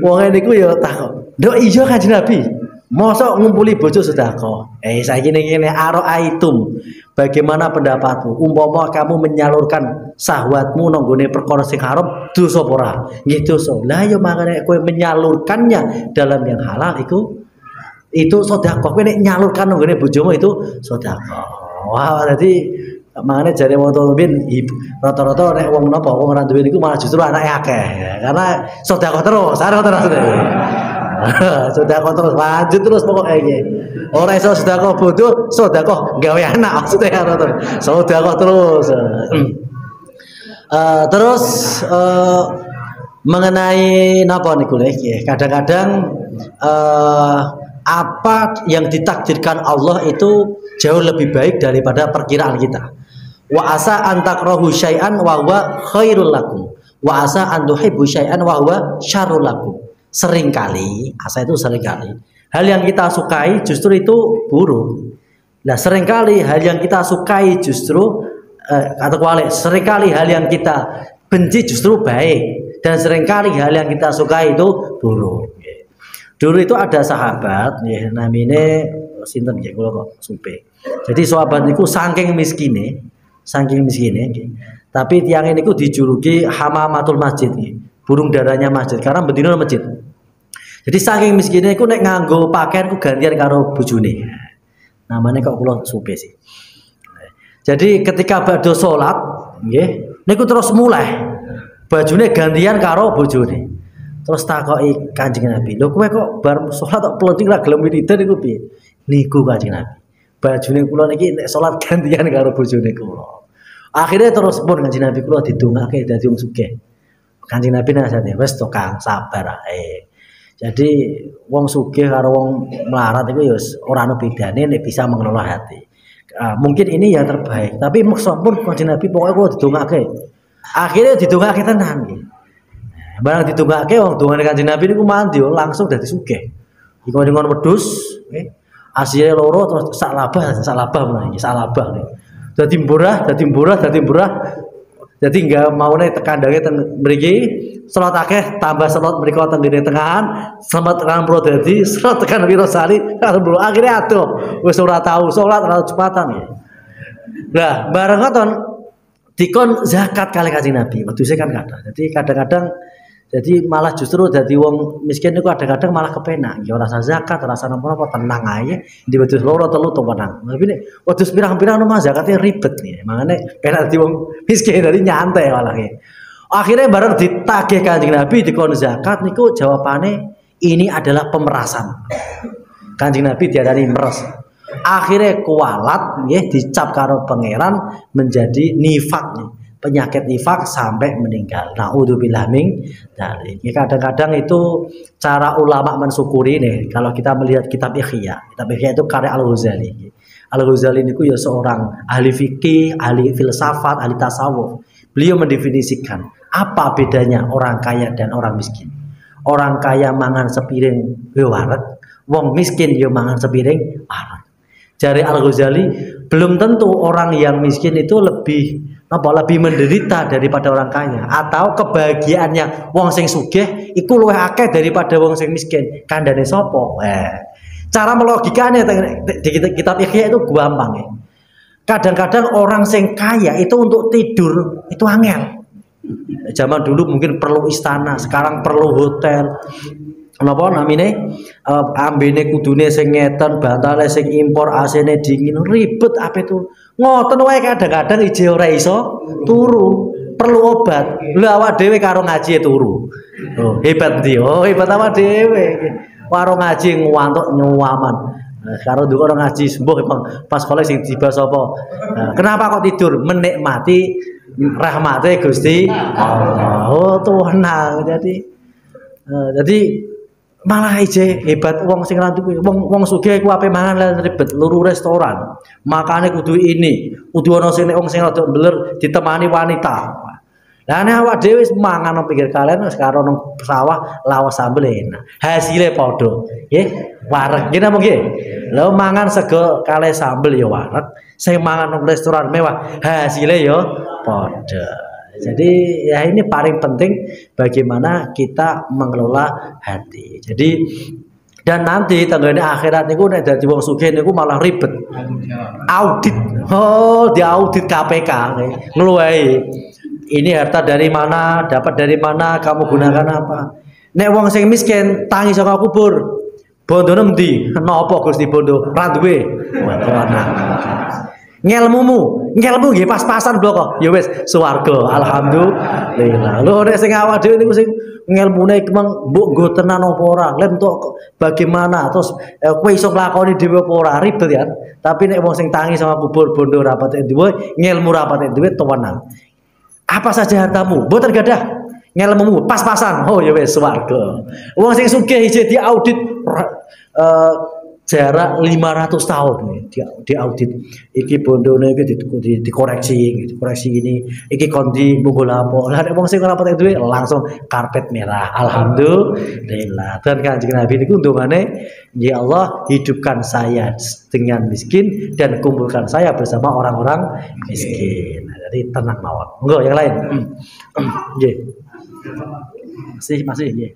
S1: wong niku ya takok, "Nduk iya Kanjeng Nabi, mosok ngumpuli bojo sedekah?" Saiki ngene aitum. Bagaimana pendapatmu? Umpama kamu menyalurkan syahwatmu nang gone perkara sing haram, dosa apa ora? Nggih dosa. Lah ya makane kowe menyalurkannya dalam yang halal itu sedekah. Kowe nek nyalurkan nang gone bojomu itu sedekah. Wah, dadi makane jare wong tuwa bin rata-rata nek wong napa wong ora duwe niku malah justru anake akeh. Karena sedekah terus, arep terus. Sedekah terus lanjut terus pokoknya iki. Ora iso sedekah bodoh, sedekah gawe anak maksudnya sedekah terus. Terus mengenai napa niku lho, kadang-kadang apa yang ditakdirkan Allah itu jauh lebih baik daripada perkiraan kita. Wa asa an takrahu syai'an wa huwa khairul lakum. Wa asa an tuhibbu syai'an wa huwa syarrul lakum. Seringkali, asa itu seringkali hal yang kita sukai justru itu buruk. Nah, seringkali hal yang kita sukai justru atau kualik, seringkali hal yang kita benci justru baik, dan seringkali hal yang kita sukai itu buruk. Dulu itu ada sahabat, ya, namanya sinten ya, kula kok supe. Jadi sahabat itu saking miskine, tapi tiang ini ku dijuluki hamamatul masjid, burung darahnya masjid, karena bendino masjid. Jadi saking miskinnya aku nek nganggo pakaian ku gantian karo bojone. Namanya kok kula supe sih. Jadi ketika badhe salat, nggih, niku terus mulai bajune gantian karo bojone. Terus takoki Kanjeng Nabi, "Lho kowe kok bar salat kok pelonting ra gelem wiridan niku piye?" Niku Kanjeng Nabi. Bajune kula niki nek salat gantian karo bojone kula. Akhirnya terus pun Kanjeng Nabi kula didongake dadi wong sugih. Kanjeng Nabi nasihati, "Wis to Kang, sabar ae." Jadi wong sugih karo wong melarat itu ya ora ono bedane nek bisa mengelola hati. Mungkin ini yang terbaik, tapi maksud pun Kanjeng Nabi pokoknya kalau didongake. Akhirnya didongake tenan nggih. Barang didongake wong dongane Kanjeng Nabi niku mandi langsung dadi sugih. Iku dengan wedhus, nggih. Asile loro terus sak labah meneh, sak labah nggih. Dadi murah. Jadi enggak mau nih tekandange teng mriki salat akeh tambah salat mriku teng ngene tengahan salat tekan pro dadi salat tekan Wirosari karo akhirnya atuh wis ora tau salat ora cepatan ya. Nah, bareng ngoten dikon zakat kali Kanjeng Nabi. Wedhuse kan kathah. Jadi kadang-kadang jadi malah justru dadi wong miskin niku kadang-kadang malah kepenak. Ya ora rasa zakat, ora rasa napa-napa tenang ae. Di wedhus loro telu to menang. Tapi nek wedhus pirang-pirang mah zakatnya ribet nih. Makane penak dadi wong miskin dari nyantai malah ya. Akhirnya bareng ditagih Kanjeng Nabi dikon zakat niku jawabane ini adalah pemerasan. Kanjeng Nabi diarani meres. Akhirnya kualat nggih dicap karo pangeran menjadi nifak nih. Penyakit nifak sampai meninggal. Naudzubillah min dzalik. Kadang-kadang itu cara ulama mensyukuri nih. Kalau kita melihat kitab Ihya. Kitab Ihya itu karya Al-Ghazali. Al-Ghazali itu ya seorang ahli fikih, ahli filsafat, ahli tasawuf. Beliau mendefinisikan apa bedanya orang kaya dan orang miskin. Orang kaya mangan sepiring yo waret, wong miskin yo mangan sepiring waret. Jari Al-Ghazali belum tentu orang yang miskin itu lebih menderita daripada orang kaya, atau kebahagiaannya wong sing sugih iku luwih akeh daripada wong sing miskin. Kandhane sapa? Cara melogikanya di kitab Ihya itu gampang ya. Kadang-kadang orang sing kaya itu untuk tidur itu angel. Zaman dulu mungkin perlu istana, sekarang perlu hotel. Napa namine ambene kudune sing ngeten, bantale sing impor, AC-ne dingin, ribet apa itu. Ngoten wae kadang-kadang ije ora iso turu, perlu obat. Lha awak dhewe karo ngaji turu. Oh, hebat ndi? Oh, hebat awak dhewe. warung ngaji ngantuk nyuwaman. Nah, karo nduk orang ngaji sembuh emang pas kolek sing tiba sapa. Nah, kenapa kok tidur? Menikmati rahmate Gusti Allah. Oh, tenang. Jadi malah ije hebat wong sing rantu wong sugih ku ape mangan lan ribet luru restoran. Makane kudu ini, kudu ana sing wong sing rada mbeler ditemani wanita. Lah nek awak dhewe wis mangan nang pinggir kalen wis karo nang sawah lawas sambel enak. Hasile padha. Nggih, wareg. Nggih napa nggih? Lha mangan sego kale sambel ya wareg, sing mangan nang restoran mewah hasile ya padha. Jadi ya ini paling penting bagaimana kita mengelola hati. Jadi dan nanti tanggane akhirat niku nek dadi wong sugih niku malah ribet. Audit. Oh, diaudit KPK ngeluahi. Ini harta dari mana, dapat dari mana, kamu gunakan apa. Nek wong sing miskin tangi saka kubur. Bondone endi? Napa Gusti bondo? Ra duwe. Ngelmu nggih pas-pasan blok kok. Ya wis swarga. Alhamdulillah. Lho nek sing awak dhewe niku sing ngelmune kemeng mbok nggo tenan apa ora. Lha entuk bagaimana terus kowe iso nglakoni dhewe apa ora ribet ya. Tapi nek wong sing tangi sama kubur bondo ra patek duwe, ngelmu ra patek duwe tenang. Apa saja hartamu, mboten gadah ngelmumu pas-pasan. Oh ya wis swarga. Wong sing sugih isih diaudit jarak 500 tahun di audit. Iki bondone iki dikoreksi, dikoreksi ini. Iki kondi munggo lapo. Lah nek wong sing ora patek duwe langsung karpet merah. Alhamdulillah. Dan Kanjeng Nabi niku ndongane, ya Allah hidupkan saya dengan miskin dan kumpulkan saya bersama orang-orang miskin. Nah, jadi tenang mawon. Monggo yang lain. Nggih. Masih nggih.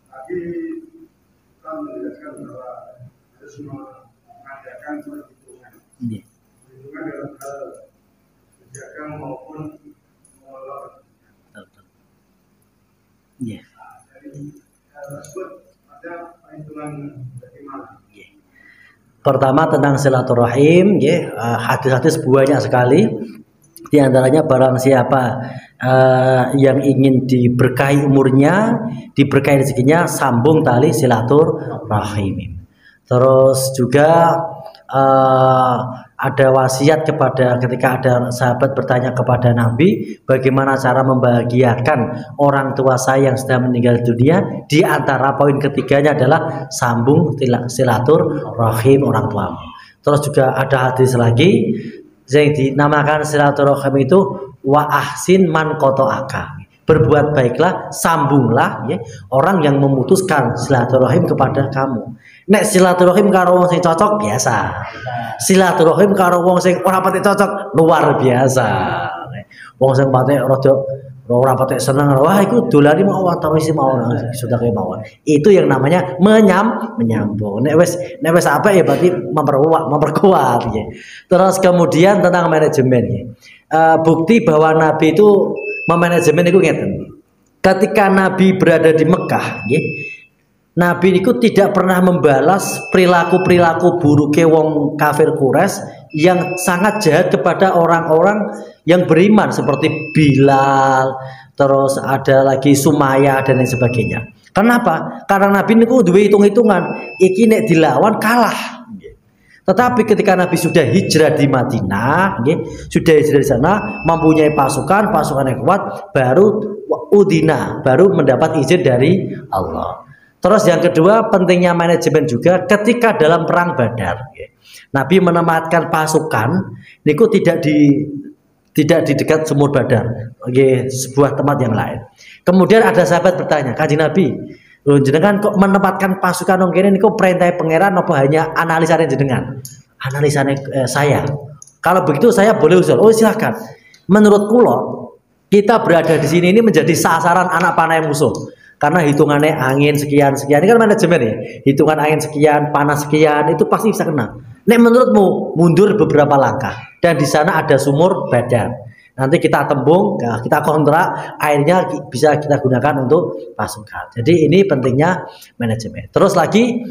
S3: Tapi kita menjelaskan bahwa harus mengadakan perhitungan. Perhitungan dalam hal menjaga maupun mengelola. Jadi hal tersebut ada perhitungan bagaimana?
S1: Pertama tentang silaturahim, hadis-hadis banyak sekali. Di antaranya barang siapa yang ingin diberkahi umurnya, diberkahi rezekinya, sambung tali silaturahim. Terus juga ada wasiat ketika ada sahabat bertanya kepada Nabi, bagaimana cara membahagiakan orang tua saya yang sudah meninggal dunia. Di antara poin ketiganya adalah sambung silaturahim orang tuamu. Terus juga ada hadis lagi yang dinamakan silaturahim itu wa ahsin man qata'aka. Berbuat baiklah, sambunglah ya, orang yang memutuskan silaturahim kepada kamu. Nek silaturahim karo wong sing cocok biasa. Silaturahim karo wong sing ora patek cocok luar biasa. Wong sing patek rada ora patek seneng, wah iku dolane mau wis mau sudah kayak mawon. Itu yang namanya menyambung. Nek wis apik ya berarti memperkuat ya. Terus kemudian tentang manajemen ya. Bukti bahwa Nabi itu memanajemen itu ngeten. Ketika Nabi berada di Mekah ya, Nabi itu tidak pernah membalas perilaku-perilaku buruknya wong kafir Quraisy yang sangat jahat kepada orang-orang yang beriman seperti Bilal, terus ada lagi Sumayyah dan lain sebagainya. Kenapa? Karena Nabi niku duwe hitung-hitungan, iki nek dilawan kalah. Tetapi ketika Nabi sudah hijrah di Madinah, sudah hijrah di sana, mempunyai pasukan yang kuat, baru mendapat izin dari Allah. Terus yang kedua pentingnya manajemen juga ketika dalam perang Badar. Nabi menempatkan pasukan niku tidak di dekat sumur Badar, sebuah tempat yang lain. Kemudian ada sahabat bertanya, Kanjeng Nabi, jenengan kok menempatkan pasukan nang kene niku perintah pangeran apa hanya analisane jenengan? Analisane saya. Kalau begitu saya boleh usul. Oh silakan. Menurut kula kita berada di sini ini menjadi sasaran anak panah musuh. Karena hitungannya angin sekian ini kan manajemen ya, hitungan angin sekian, panas sekian itu pasti bisa kena. Nek menurutmu mundur beberapa langkah dan di sana ada sumur Badar. nanti kita tembung, ya, kita kontrak, airnya bisa kita gunakan untuk pasukan. Jadi ini pentingnya manajemen. Terus lagi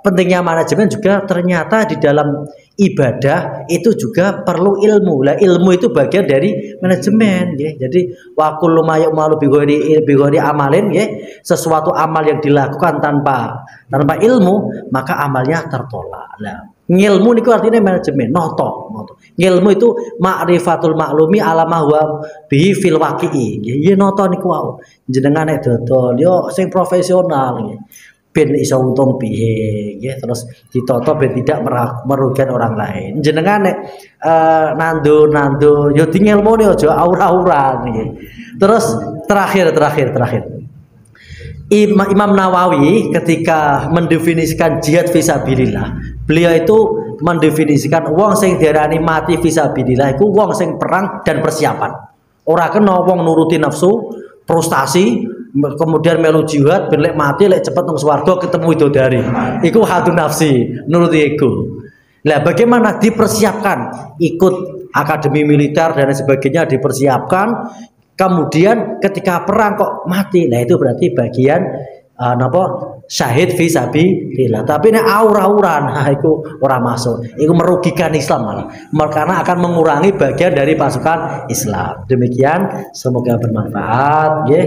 S1: pentingnya manajemen juga ternyata di dalam ibadah itu juga perlu ilmu. Lah ilmu itu bagian dari manajemen, ya. Jadi wa kullu ma yu'malu bi ghairi amalin, ya. Sesuatu amal yang dilakukan tanpa ilmu, maka amalnya tertolak. Nah, ngilmu niku artinya manajemen, noto. Ngilmu itu ma'rifatul maklumi ala ma huwa bihi fil waqi'i. Nggih, noto niku wau. Jenengan nek dodol yo sing profesional nggih. Ben iso untung piye nggih, terus ditoto ben tidak merugikan orang lain. Jenengan nek nandur yo ngilmune aja aura-aura nggih. Terus terakhir. Imam Nawawi ketika mendefinisikan jihad fisabilillah, beliau itu mendefinisikan wong sing diarani mati fisabilillah iku wong sing perang dan persiapan. Ora kena wong nuruti nafsu, frustasi, kemudian melu jihad ben lek mati lek cepet nang swarga ketemu widodari. Iku hadun nafsi, nuruti ego. Lah bagaimana dipersiapkan ikut akademi militer dan sebagainya dipersiapkan. Kemudian ketika perang kok mati, nah itu berarti bagian syahid fisabilillah. Tapi ini aura-auran, nah itu orang masuk, itu merugikan Islam malah, karena akan mengurangi bagian dari pasukan Islam. Demikian, semoga bermanfaat. Ya.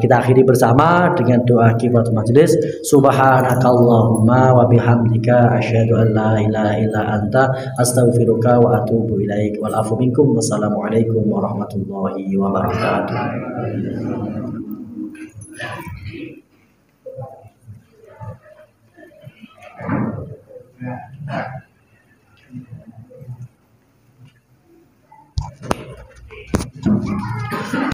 S1: Kita akhiri bersama dengan doa kifaratul majelis. Subhanakallahumma wa bihamdika asyhadu an la ilaha illa anta astaghfiruka wa atubu ilaik. Wal afu minkum. Wassalamualaikum warahmatullahi wabarakatuh. Thank you.